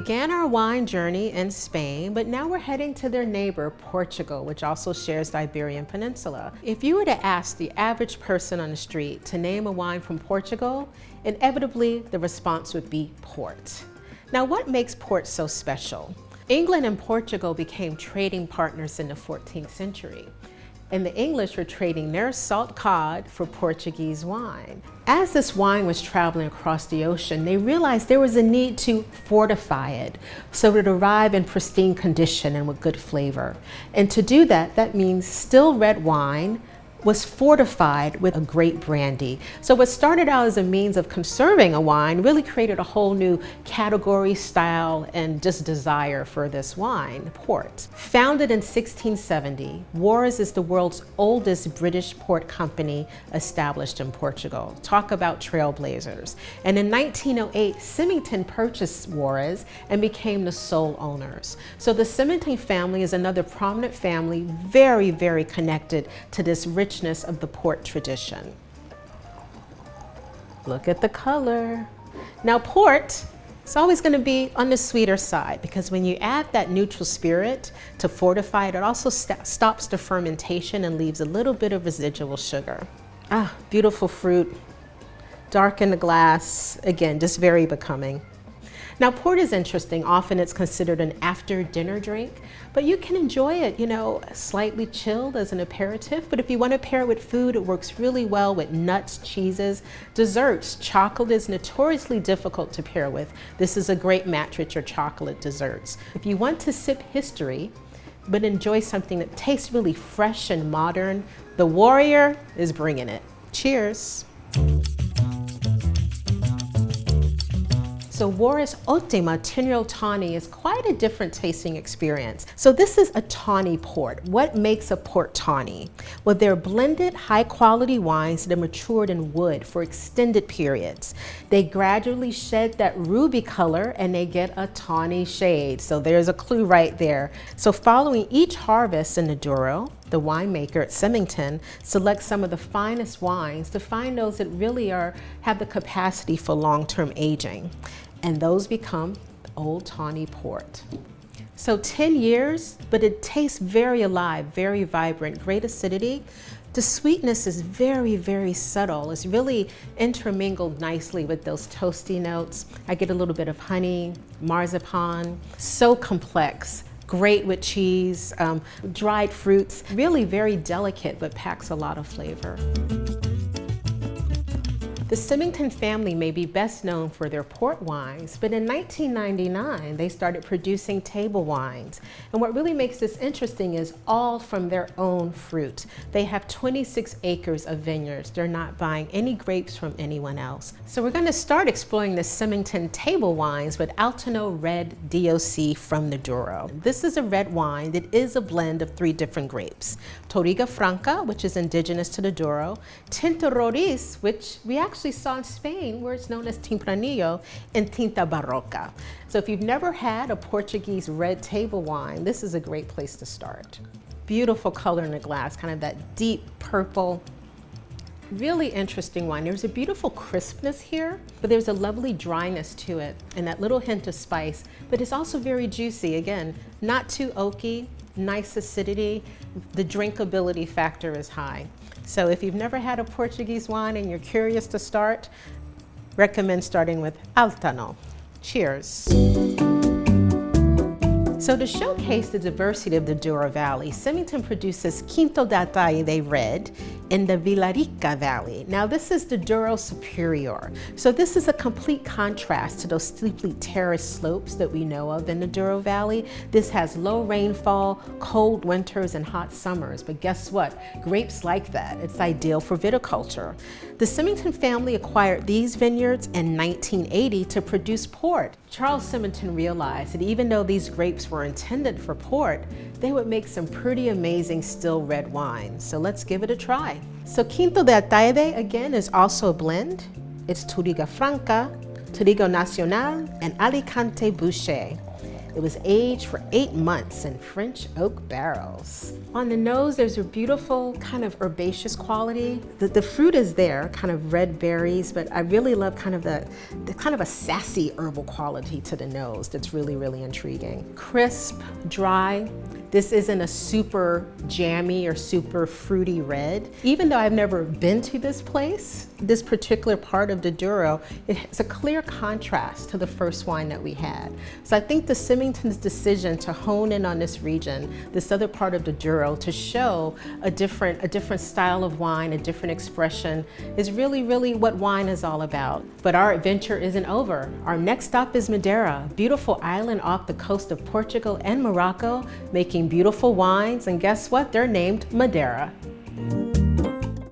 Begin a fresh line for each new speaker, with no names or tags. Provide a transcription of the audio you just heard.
began our wine journey in Spain, but now we're heading to their neighbor, Portugal, which also shares the Iberian Peninsula. If you were to ask the average person on the street to name a wine from Portugal, inevitably the response would be port. Now, what makes port so special? England and Portugal became trading partners in the 14th century, and the English were trading their salt cod for Portuguese wine. As this wine was traveling across the ocean, they realized there was a need to fortify it so it would arrive in pristine condition and with good flavor. And to do that, that means still red wine was fortified with a great brandy. So what started out as a means of conserving a wine really created a whole new category, style, and just desire for this wine, port. Founded in 1670, Juarez is the world's oldest British port company established in Portugal. Talk about trailblazers. And in 1908, Symington purchased Juarez and became the sole owners. So the Symington family is another prominent family, very, very connected to this richness of the port tradition. Look at the color. Now, port is always going to be on the sweeter side because when you add that neutral spirit to fortify it, it also stops the fermentation and leaves a little bit of residual sugar. Ah, beautiful fruit, dark in the glass, again, just very becoming. Now, port is interesting. Often it's considered an after-dinner drink, but you can enjoy it, slightly chilled as an aperitif. But if you want to pair it with food, it works really well with nuts, cheeses, desserts. Chocolate is notoriously difficult to pair with. This is a great match with your chocolate desserts. If you want to sip history, but enjoy something that tastes really fresh and modern, the Warrior is bringing it. Cheers. So Juarez Ultima 10-year-old tawny is quite a different tasting experience. So this is a tawny port. What makes a port tawny? Well, they're blended high-quality wines that are matured in wood for extended periods. They gradually shed that ruby color and they get a tawny shade. So there's a clue right there. So following each harvest in the Douro, the winemaker at Symington selects some of the finest wines to find those that really have the capacity for long-term aging. And those become Old Tawny Port. So 10 years, but it tastes very alive, very vibrant, great acidity. The sweetness is very, very subtle. It's really intermingled nicely with those toasty notes. I get a little bit of honey, marzipan, so complex. Great with cheese, dried fruits, really very delicate, but packs a lot of flavor. The Symington family may be best known for their port wines, but in 1999, they started producing table wines. And what really makes this interesting is all from their own fruit. They have 26 acres of vineyards. They're not buying any grapes from anyone else. So we're going to start exploring the Symington table wines with Altano Red DOC from the Douro. This is a red wine that is a blend of 3 different grapes. Touriga Franca, which is indigenous to the Douro, Tinta Roriz, which we actually saw in Spain, where it's known as Tempranillo, and Tinta Barroca. So if you've never had a Portuguese red table wine, this is a great place to start. Beautiful color in the glass, kind of that deep purple. Really interesting wine. There's a beautiful crispness here, but there's a lovely dryness to it and that little hint of spice, but it's also very juicy. Again, not too oaky, nice acidity. The drinkability factor is high. So if you've never had a Portuguese wine and you're curious to start, recommend starting with Altano. Cheers. So to showcase the diversity of the Douro Valley, Symington produces Quinto da Ataide Red in the Villarica Valley. Now this is the Douro Superior. So this is a complete contrast to those steeply terraced slopes that we know of in the Douro Valley. This has low rainfall, cold winters, and hot summers. But guess what? Grapes like that. It's ideal for viticulture. The Symington family acquired these vineyards in 1980 to produce port. Charles Symington realized that even though these grapes were intended for port, they would make some pretty amazing still red wines. So let's give it a try. So Quinto de Ataide, again, is also a blend. It's Touriga Franca, Touriga Nacional, and Alicante Boucher. It was aged for 8 months in French oak barrels. On the nose, there's a beautiful kind of herbaceous quality. The fruit is there, kind of red berries, but I really love kind of the kind of a sassy herbal quality to the nose that's really, really intriguing. Crisp, dry. This isn't a super jammy or super fruity red. Even though I've never been to this place, this particular part of the Douro, it has a clear contrast to the first wine that we had. So I think the Symington's decision to hone in on this region, this other part of the Douro, to show a different style of wine, a different expression, is really, really what wine is all about. But our adventure isn't over. Our next stop is Madeira, a beautiful island off the coast of Portugal and Morocco, making beautiful wines, and guess what? They're named Madeira.